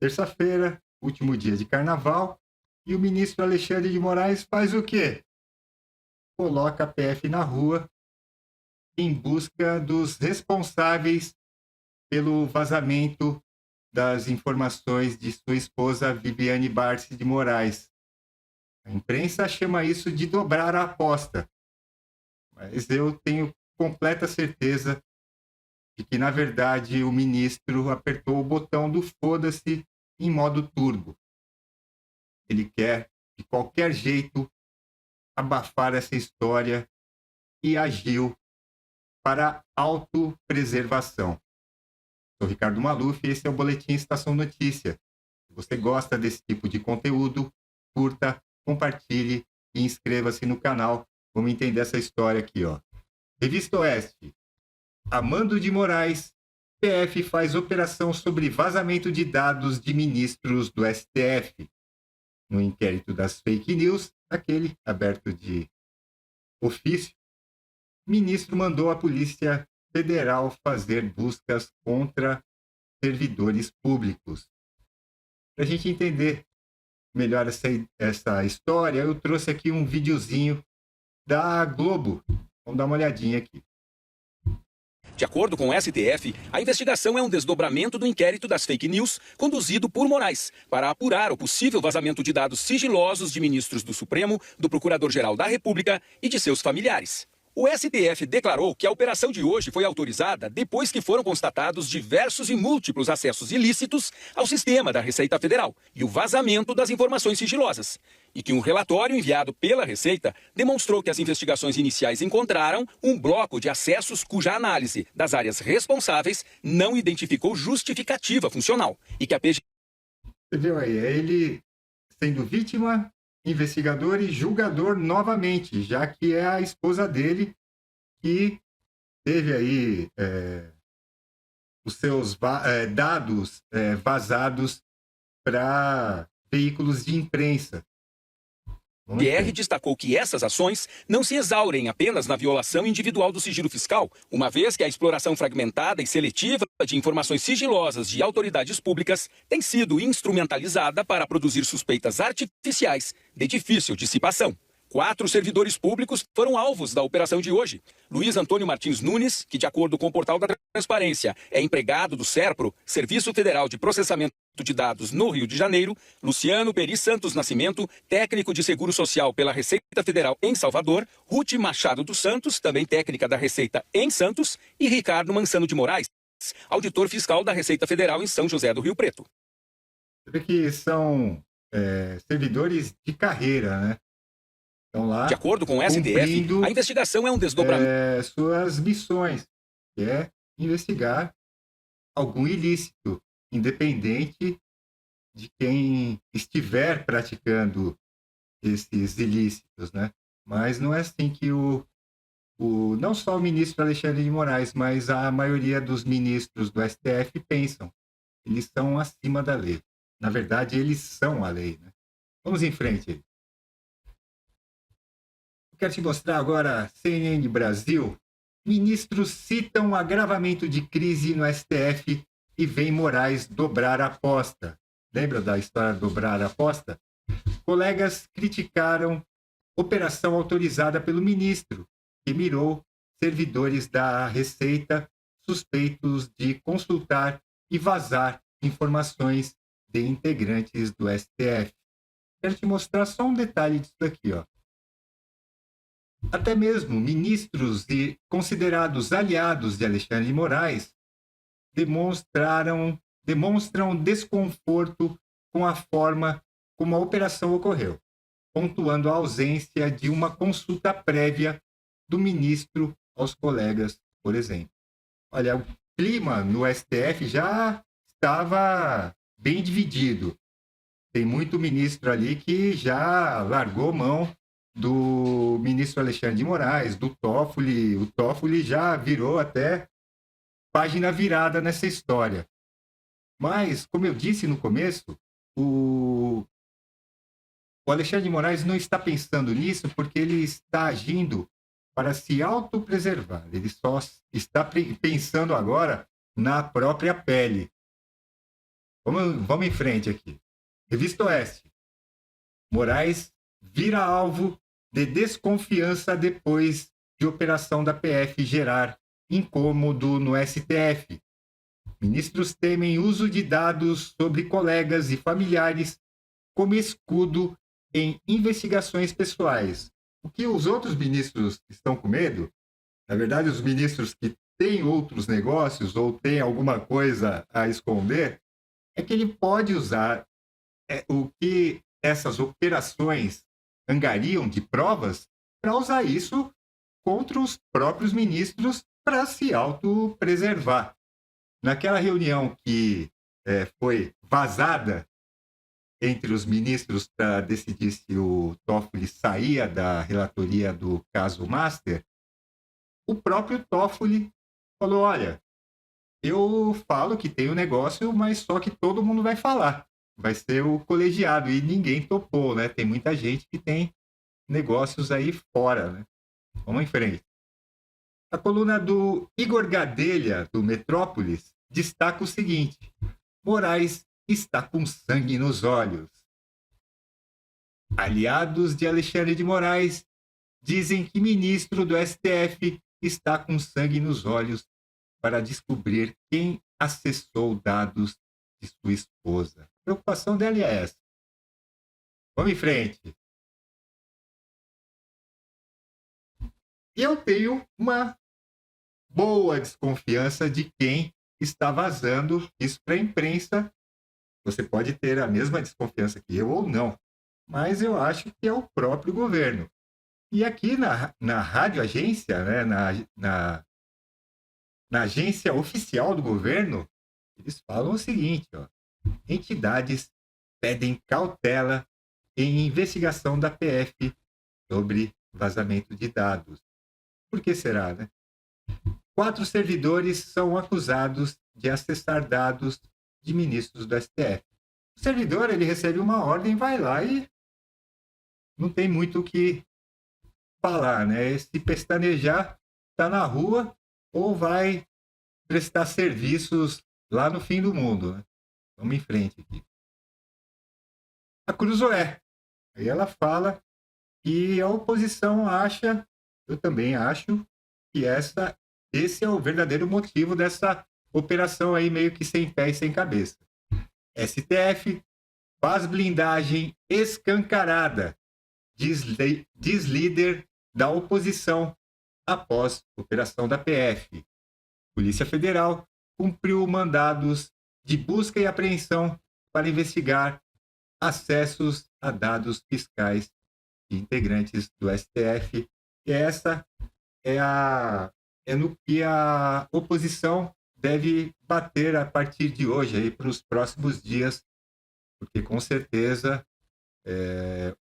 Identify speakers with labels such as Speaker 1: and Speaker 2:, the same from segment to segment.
Speaker 1: terça-feira, último dia de carnaval, e o ministro Alexandre de Moraes faz o quê? Coloca a PF na rua em busca dos responsáveis pelo vazamento das informações de sua esposa Viviane Barsi de Moraes. A imprensa chama isso de dobrar a aposta, mas eu tenho completa certeza de que, na verdade, o ministro apertou o botão do foda-se em modo turbo. Ele quer, de qualquer jeito, abafar essa história e agiu para autopreservação. Sou Ricardo Maluf e esse é o Boletim Estação Notícia. Se você gosta desse tipo de conteúdo, curta, compartilhe e inscreva-se no canal. Vamos entender essa história aqui, ó. Revista Oeste. Amando de Moraes, PF faz operação sobre vazamento de dados de ministros do STF. No inquérito das fake news, aquele aberto de ofício, o ministro mandou a Polícia Federal fazer buscas contra servidores públicos. Para a gente entender melhor essa história, eu trouxe aqui um videozinho da Globo. Vamos dar uma olhadinha aqui.
Speaker 2: De acordo com o STF, a investigação é um desdobramento do inquérito das fake news conduzido por Moraes para apurar o possível vazamento de dados sigilosos de ministros do Supremo, do Procurador-Geral da República e de seus familiares. O STF declarou que a operação de hoje foi autorizada depois que foram constatados diversos e múltiplos acessos ilícitos ao sistema da Receita Federal e o vazamento das informações sigilosas. E que um relatório enviado pela Receita demonstrou que as investigações iniciais encontraram um bloco de acessos cuja análise das áreas responsáveis não identificou justificativa funcional. E que a PGR...
Speaker 1: Você viu aí, é ele sendo vítima, investigador e julgador novamente, já que é a esposa dele que teve aí os seus dados vazados para veículos de imprensa.
Speaker 2: PR destacou que essas ações não se exaurem apenas na violação individual do sigilo fiscal, uma vez que a exploração fragmentada e seletiva de informações sigilosas de autoridades públicas tem sido instrumentalizada para produzir suspeitas artificiais de difícil dissipação. 4 servidores públicos foram alvos da operação de hoje. Luiz Antônio Martins Nunes, que de acordo com o Portal da Transparência é empregado do SERPRO, Serviço Federal de Processamento de Dados no Rio de Janeiro, Luciano Peri Santos Nascimento, técnico de Seguro Social pela Receita Federal em Salvador, Ruth Machado dos Santos, também técnica da Receita em Santos, e Ricardo Mansano de Moraes, auditor fiscal da Receita Federal em São José do Rio Preto.
Speaker 1: Você vê que são servidores de carreira, né? Estão lá,
Speaker 2: de acordo com o STF, a investigação é um desdobramento.
Speaker 1: Suas missões, que é investigar algum ilícito, independente de quem estiver praticando esses ilícitos, né? Mas não é assim que não só o ministro Alexandre de Moraes, mas a maioria dos ministros do STF pensam. Eles são acima da lei. Na verdade, eles são a lei, né? Vamos em frente. Eu quero te mostrar agora CNN Brasil. Ministros citam agravamento de crise no STF e vem Moraes dobrar a aposta. Lembra da história de dobrar a aposta? Colegas criticaram operação autorizada pelo ministro, que mirou servidores da Receita suspeitos de consultar e vazar informações de integrantes do STF. Quero te mostrar só um detalhe disso aqui, ó. Até mesmo ministros e considerados aliados de Alexandre de Moraes demonstram desconforto com a forma como a operação ocorreu, pontuando a ausência de uma consulta prévia do ministro aos colegas, por exemplo. Olha, o clima no STF já estava bem dividido. Tem muito ministro ali que já largou mão do ministro Alexandre de Moraes, do Toffoli. O Toffoli já virou até página virada nessa história. Mas, como eu disse no começo, o Alexandre de Moraes não está pensando nisso porque ele está agindo para se autopreservar. Ele só está pensando agora na própria pele. Vamos em frente aqui. Revista Oeste. Moraes vira alvo de desconfiança depois de operação da PF gerar incômodo no STF. Ministros temem uso de dados sobre colegas e familiares como escudo em investigações pessoais. O que os outros ministros estão com medo, na verdade, os ministros que têm outros negócios ou têm alguma coisa a esconder, é que ele pode usar o que essas operações angariam de provas para usar isso contra os próprios ministros para se autopreservar. Naquela reunião que foi vazada entre os ministros para decidir se o Toffoli saía da relatoria do caso Master, o próprio Toffoli falou, olha, eu falo que tem o negócio, mas só que todo mundo vai falar. Vai ser o colegiado, e ninguém topou, né? Tem muita gente que tem negócios aí fora, né? Vamos em frente. A coluna do Igor Gadelha, do Metrópolis, destaca o seguinte: Moraes está com sangue nos olhos. Aliados de Alexandre de Moraes dizem que ministro do STF está com sangue nos olhos para descobrir quem acessou dados de sua esposa. A preocupação dela é essa. Vamos em frente. Eu tenho uma boa desconfiança de quem está vazando isso para a imprensa. Você pode ter a mesma desconfiança que eu ou não, mas eu acho que é o próprio governo. E aqui na rádio agência, né, na agência oficial do governo, eles falam o seguinte, ó, entidades pedem cautela em investigação da PF sobre vazamento de dados. Por que será, né? 4 servidores são acusados de acessar dados de ministros do STF. O servidor, ele recebe uma ordem, vai lá e não tem muito o que falar, né? Se pestanejar, está na rua ou vai prestar serviços lá no fim do mundo, né? Vamos em frente aqui. A Cruzoé. Aí ela fala que a oposição acha, eu também acho, que esse é o verdadeiro motivo dessa operação aí meio que sem pé e sem cabeça. STF faz blindagem escancarada, diz líder da oposição após operação da PF. Polícia Federal cumpriu mandados de busca e apreensão para investigar acessos a dados fiscais de integrantes do STF. E essa é no que a oposição deve bater a partir de hoje, aí, para os próximos dias, porque com certeza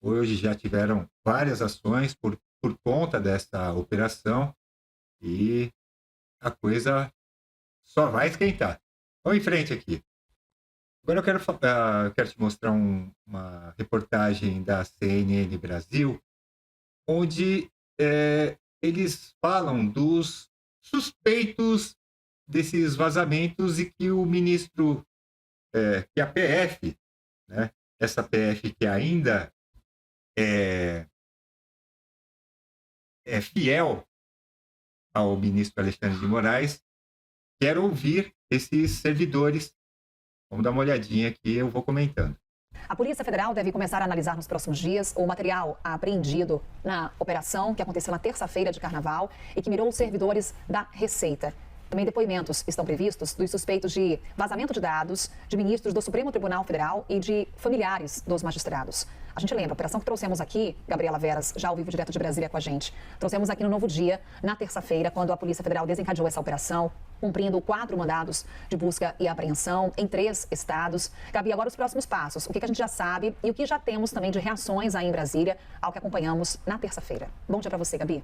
Speaker 1: hoje já tiveram várias ações por conta dessa operação e a coisa só vai esquentar. Vamos em frente aqui. Agora eu quero te mostrar uma reportagem da CNN Brasil, onde eles falam dos suspeitos desses vazamentos e que o ministro, que a PF, né, essa PF que ainda é fiel ao ministro Alexandre de Moraes, quer ouvir esses servidores. Vamos dar uma olhadinha aqui, eu vou comentando.
Speaker 3: A Polícia Federal deve começar a analisar nos próximos dias o material apreendido na operação que aconteceu na terça-feira de Carnaval e que mirou os servidores da Receita. Também depoimentos estão previstos dos suspeitos de vazamento de dados de ministros do Supremo Tribunal Federal e de familiares dos magistrados. A gente lembra, a operação que trouxemos aqui, Gabriela Veras, já ao vivo direto de Brasília com a gente. Trouxemos aqui no Novo Dia, na terça-feira, quando a Polícia Federal desencadeou essa operação, cumprindo 4 mandados de busca e apreensão em 3 estados. Gabi, agora os próximos passos. O que a gente já sabe e o que já temos também de reações aí em Brasília ao que acompanhamos na terça-feira. Bom dia para você, Gabi.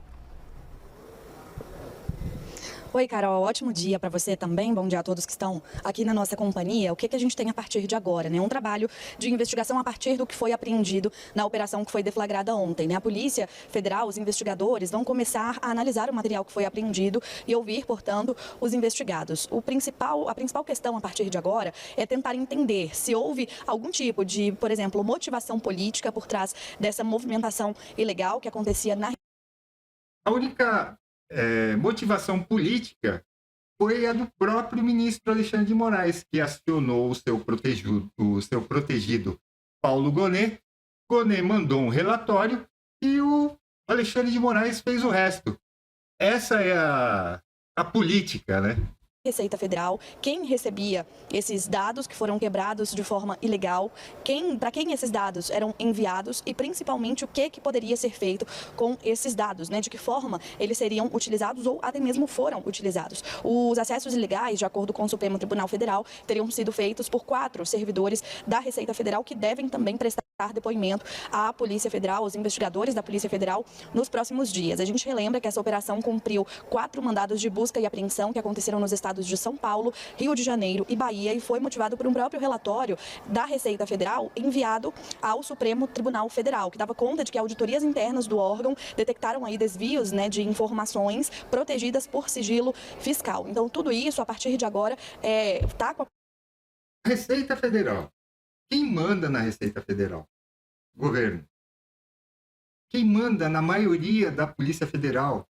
Speaker 4: Oi, Carol, ótimo dia para você também. Bom dia a todos que estão aqui na nossa companhia. O que a gente tem a partir de agora, né? Um trabalho de investigação a partir do que foi apreendido na operação que foi deflagrada ontem, né? A Polícia Federal, os investigadores vão começar a analisar o material que foi apreendido e ouvir, portanto, os investigados. A principal questão a partir de agora é tentar entender se houve algum tipo de, por exemplo, motivação política por trás dessa movimentação ilegal que acontecia na...
Speaker 1: A única motivação política foi a do próprio ministro Alexandre de Moraes, que acionou o seu protegido Paulo Gonet. Gonet mandou um relatório e o Alexandre de Moraes fez o resto. Essa é a política, né?
Speaker 4: Receita Federal, quem recebia esses dados que foram quebrados de forma ilegal, para quem esses dados eram enviados e principalmente o que poderia ser feito com esses dados, né? De que forma eles seriam utilizados ou até mesmo foram utilizados. Os acessos ilegais, de acordo com o Supremo Tribunal Federal, teriam sido feitos por 4 servidores da Receita Federal que devem também prestar depoimento à Polícia Federal, aos investigadores da Polícia Federal nos próximos dias. A gente relembra que essa operação cumpriu 4 mandados de busca e apreensão que aconteceram nos estados de São Paulo, Rio de Janeiro e Bahia e foi motivado por um próprio relatório da Receita Federal enviado ao Supremo Tribunal Federal, que dava conta de que auditorias internas do órgão detectaram aí desvios, né, de informações protegidas por sigilo fiscal. Então, tudo isso, a partir de agora, está com a
Speaker 1: Receita Federal. Quem manda na Receita Federal? Governo. Quem manda na maioria da Polícia Federal?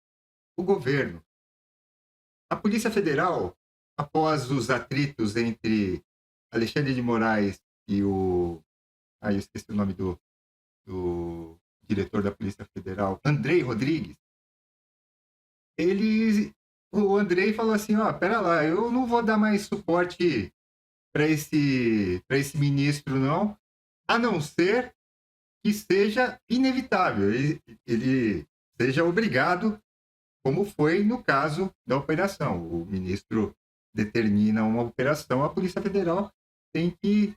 Speaker 1: O governo. A Polícia Federal, após os atritos entre Alexandre de Moraes e eu esqueci o nome do diretor da Polícia Federal, Andrei Rodrigues, o Andrei falou assim, pera lá, eu não vou dar mais suporte para esse ministro, não, a não ser que seja inevitável, ele seja obrigado, como foi no caso da operação. O ministro determina uma operação, a Polícia Federal tem que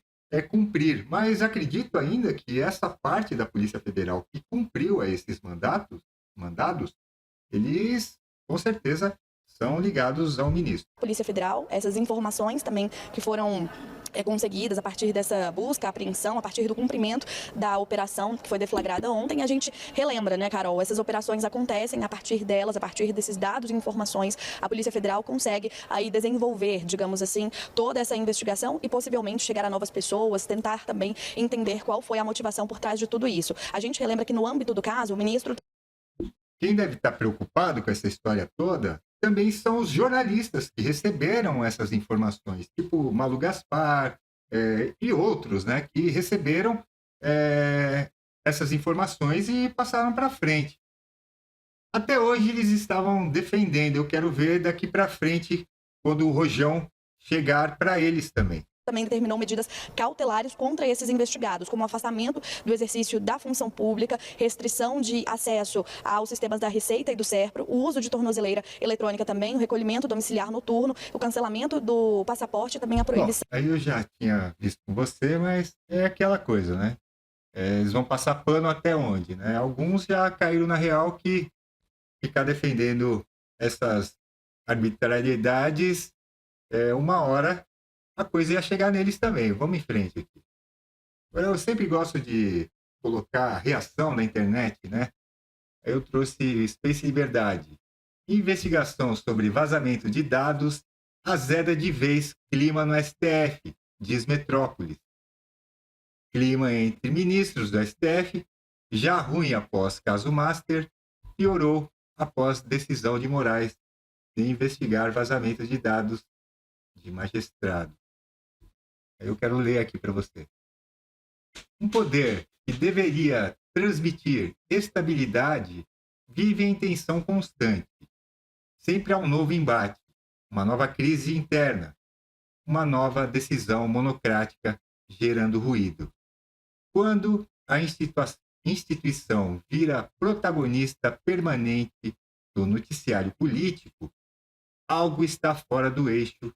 Speaker 1: cumprir. Mas acredito ainda que essa parte da Polícia Federal que cumpriu a esses mandados, eles, com certeza, são ligados ao ministro.
Speaker 4: Polícia Federal, essas informações também que foram conseguidas a partir dessa busca, apreensão, a partir do cumprimento da operação que foi deflagrada ontem. A gente relembra, né, Carol, essas operações acontecem a partir delas, a partir desses dados e informações, a Polícia Federal consegue aí desenvolver, digamos assim, toda essa investigação e possivelmente chegar a novas pessoas, tentar também entender qual foi a motivação por trás de tudo isso. A gente relembra que no âmbito do caso, o ministro...
Speaker 1: Quem deve estar preocupado com essa história toda também são os jornalistas que receberam essas informações, tipo Malu Gaspar e outros, né, que receberam essas informações e passaram para frente. Até hoje eles estavam defendendo. Eu quero ver daqui para frente, quando o rojão chegar para eles também.
Speaker 4: Também determinou medidas cautelares contra esses investigados, como afastamento do exercício da função pública, restrição de acesso aos sistemas da Receita e do SERPRO, o uso de tornozeleira eletrônica também, o recolhimento domiciliar noturno, o cancelamento do passaporte e também a proibição...
Speaker 1: Bom, aí eu já tinha visto com você, mas é aquela coisa, né? Eles vão passar pano até onde, né? Alguns já caíram na real que ficar defendendo essas arbitrariedades, uma hora a coisa ia chegar neles também. Vamos em frente aqui. Agora, eu sempre gosto de colocar reação na internet, né? Eu trouxe Space Liberdade. Investigação sobre vazamento de dados azeda de vez clima no STF, diz Metrópolis. Clima entre ministros do STF, já ruim após caso Master, piorou após decisão de Moraes de investigar vazamento de dados de magistrado. Eu quero ler aqui para você. Um poder que deveria transmitir estabilidade vive em tensão constante. Sempre há um novo embate, uma nova crise interna, uma nova decisão monocrática gerando ruído. Quando a instituição vira protagonista permanente do noticiário político, algo está fora do eixo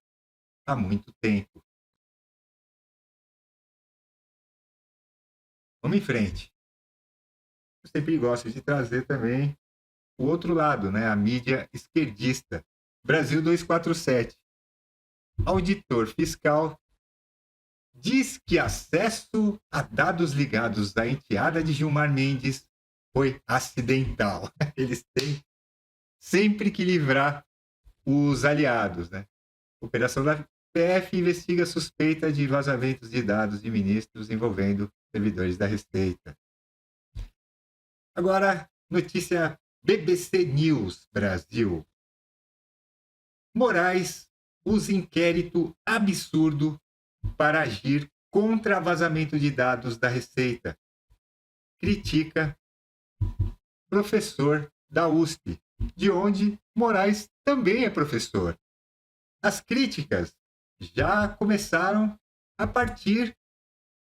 Speaker 1: há muito tempo. Vamos em frente. Eu sempre gosto de trazer também o outro lado, né? A mídia esquerdista, Brasil 247. Auditor fiscal diz que acesso a dados ligados à enteada de Gilmar Mendes foi acidental. Eles têm sempre que livrar os aliados, né? Operação da PF investiga suspeita de vazamentos de dados de ministros envolvendo servidores da Receita. Agora, notícia BBC News Brasil. Moraes usa inquérito absurdo para agir contra vazamento de dados da Receita. Critica professor da USP, de onde Moraes também é professor. As críticas já começaram a partir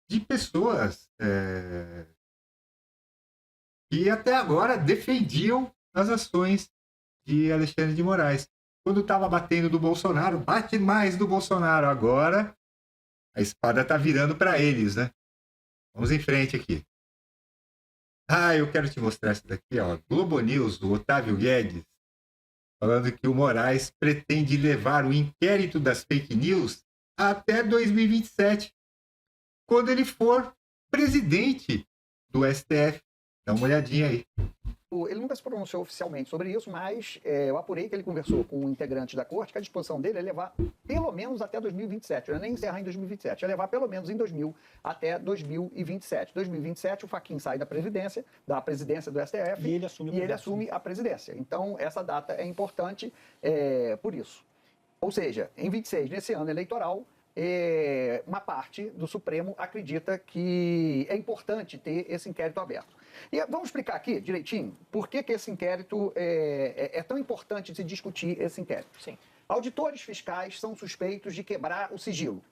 Speaker 1: de pessoas que até agora defendiam as ações de Alexandre de Moraes. Quando estava batendo do Bolsonaro, bate mais do Bolsonaro. Agora a espada está virando para eles, né? Vamos em frente aqui. Eu quero te mostrar essa daqui, ó. Globo News, o Otávio Guedes, falando que o Moraes pretende levar o inquérito das fake news até 2027, quando ele for presidente do STF. Dá uma olhadinha aí.
Speaker 5: Ele nunca se pronunciou oficialmente sobre isso, mas eu apurei que ele conversou com integrantes da corte, que a disposição dele é levar pelo menos até 2027, não é nem encerrar em 2027, é levar pelo menos em 2000 até 2027. 2027 o Fachin sai da presidência do STF
Speaker 6: e ele assume
Speaker 5: a presidência. Então essa data é importante por isso. Ou seja, em 26, nesse ano eleitoral, uma parte do Supremo acredita que é importante ter esse inquérito aberto. E vamos explicar aqui direitinho por que esse inquérito é tão importante se discutir esse inquérito.
Speaker 6: Sim.
Speaker 5: Auditores fiscais são suspeitos de quebrar o sigilo.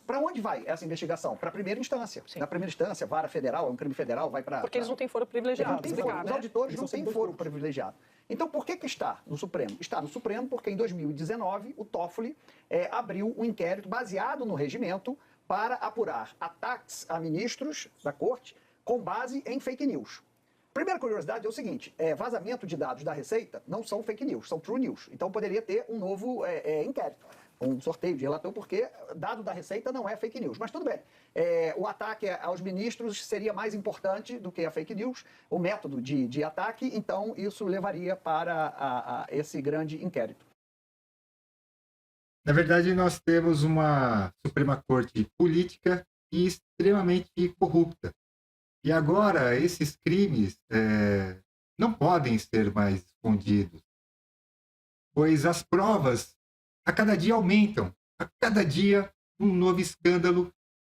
Speaker 5: Para onde vai essa investigação? Para a primeira instância.
Speaker 6: Sim.
Speaker 5: Na primeira instância, vara federal, é um crime federal, vai para...
Speaker 6: Porque eles não têm foro privilegiado.
Speaker 5: Os auditores não têm foro privilegiado. Então, por que está no Supremo? Está no Supremo porque em 2019 o Toffoli abriu um inquérito baseado no regimento para apurar ataques a ministros da Corte com base em fake news. Primeira curiosidade é o seguinte, vazamento de dados da Receita não são fake news, são true news. Então poderia ter um novo inquérito, um sorteio de relator, porque dado da Receita não é fake news. Mas tudo bem, o ataque aos ministros seria mais importante do que a fake news, o método de ataque, então isso levaria para esse grande inquérito.
Speaker 1: Na verdade, nós temos uma Suprema Corte política e extremamente corrupta. E agora, esses crimes não podem ser mais escondidos, pois as provas a cada dia aumentam. A cada dia, um novo escândalo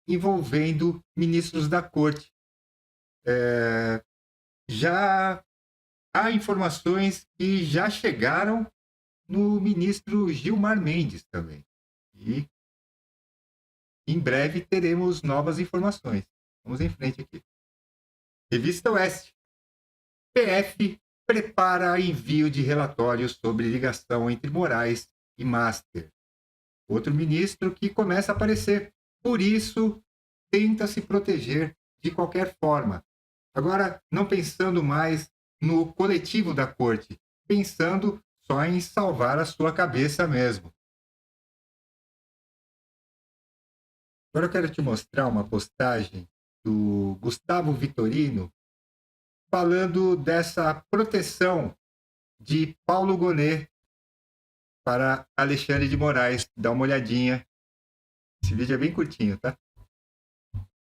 Speaker 1: envolvendo ministros da Corte. Já há informações que já chegaram no ministro Gilmar Mendes também. E em breve teremos novas informações. Vamos em frente aqui. Revista Oeste. PF prepara envio de relatório sobre ligação entre Moraes e Master. Outro ministro que começa a aparecer. Por isso, tenta se proteger de qualquer forma. Agora, não pensando mais no coletivo da corte, pensando só em salvar a sua cabeça mesmo. Agora eu quero te mostrar uma postagem do Gustavo Vitorino falando dessa proteção de Paulo Gonet para Alexandre de Moraes. Dá uma olhadinha. Esse vídeo é bem curtinho, tá?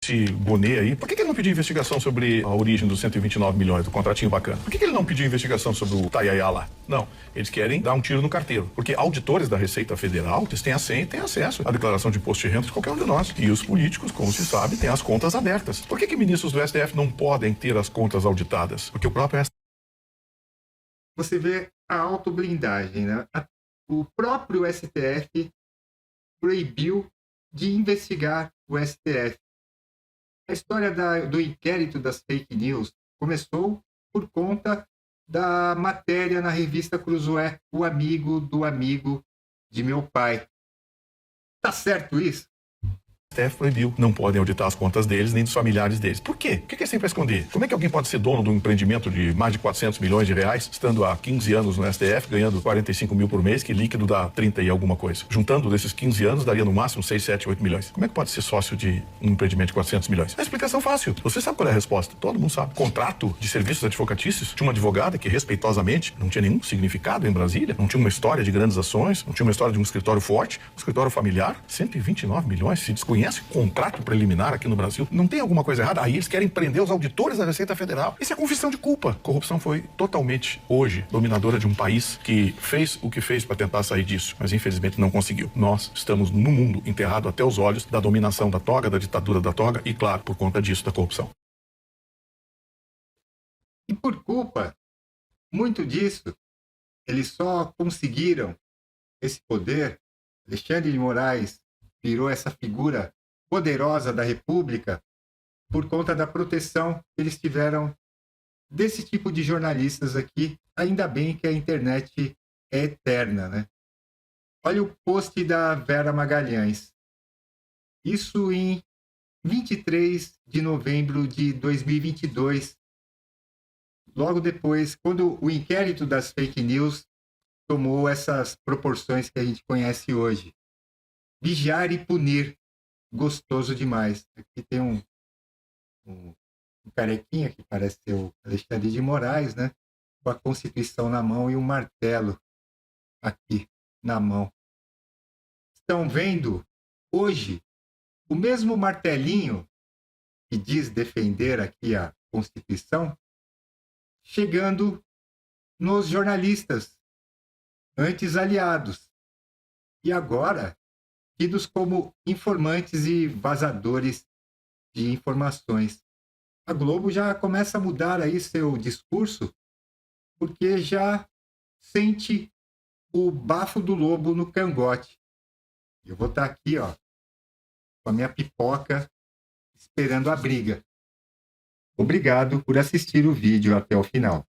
Speaker 7: Esse Gonet aí, por que ele não pediu investigação sobre a origem dos 129 milhões do contratinho bacana? Por que ele não pediu investigação sobre o Tayaya lá? Não, eles querem dar um tiro no carteiro, porque auditores da Receita Federal, eles têm a senha e têm acesso à declaração de imposto de renda de qualquer um de nós. E os políticos, como se sabe, têm as contas abertas. Por que ministros do STF não podem ter as contas auditadas? Porque o próprio STF...
Speaker 1: Você vê a autoblindagem, né? O próprio STF proibiu de investigar o STF. A história do inquérito das fake news começou por conta da matéria na revista Cruzoé, o amigo do amigo de meu pai. Tá certo isso?
Speaker 7: O STF proibiu. Não podem auditar as contas deles nem dos familiares deles. Por quê? O que é sempre para esconder? Como é que alguém pode ser dono de um empreendimento de mais de 400 milhões de reais, estando há 15 anos no STF, ganhando 45 mil por mês, que líquido dá 30 e alguma coisa? Juntando desses 15 anos, daria no máximo 6, 7, 8 milhões. Como é que pode ser sócio de um empreendimento de 400 milhões? A explicação fácil. Você sabe qual é a resposta? Todo mundo sabe. Contrato de serviços advocatícios de uma advogada que, respeitosamente, não tinha nenhum significado em Brasília, não tinha uma história de grandes ações, não tinha uma história de um escritório forte, um escritório familiar, 129 milhões, se desconhece contrato preliminar aqui no Brasil. Não tem alguma coisa errada? Aí eles querem prender os auditores da Receita Federal. Isso é confissão de culpa. Corrupção foi totalmente, hoje, dominadora de um país que fez o que fez para tentar sair disso, mas infelizmente não conseguiu. Nós estamos no mundo enterrado até os olhos da dominação da toga, da ditadura da toga e, claro, por conta disso, da corrupção.
Speaker 1: E por culpa, muito disso, eles só conseguiram esse poder. Alexandre de Moraes virou essa figura poderosa da República por conta da proteção que eles tiveram desse tipo de jornalistas aqui. Ainda bem que a internet é eterna, né? Olha o post da Vera Magalhães. Isso em 23 de novembro de 2022. Logo depois, quando o inquérito das fake news tomou essas proporções que a gente conhece hoje. Vigiar e punir. Gostoso demais. Aqui tem um carequinha que parece ser o Alexandre de Moraes, né? Com a Constituição na mão e um martelo aqui na mão. Estão vendo hoje o mesmo martelinho que diz defender aqui a Constituição chegando nos jornalistas, antes aliados, e agora tidos como informantes e vazadores de informações. A Globo já começa a mudar aí seu discurso, porque já sente o bafo do lobo no cangote. Eu vou estar aqui, ó, com a minha pipoca, esperando a briga. Obrigado por assistir o vídeo até o final.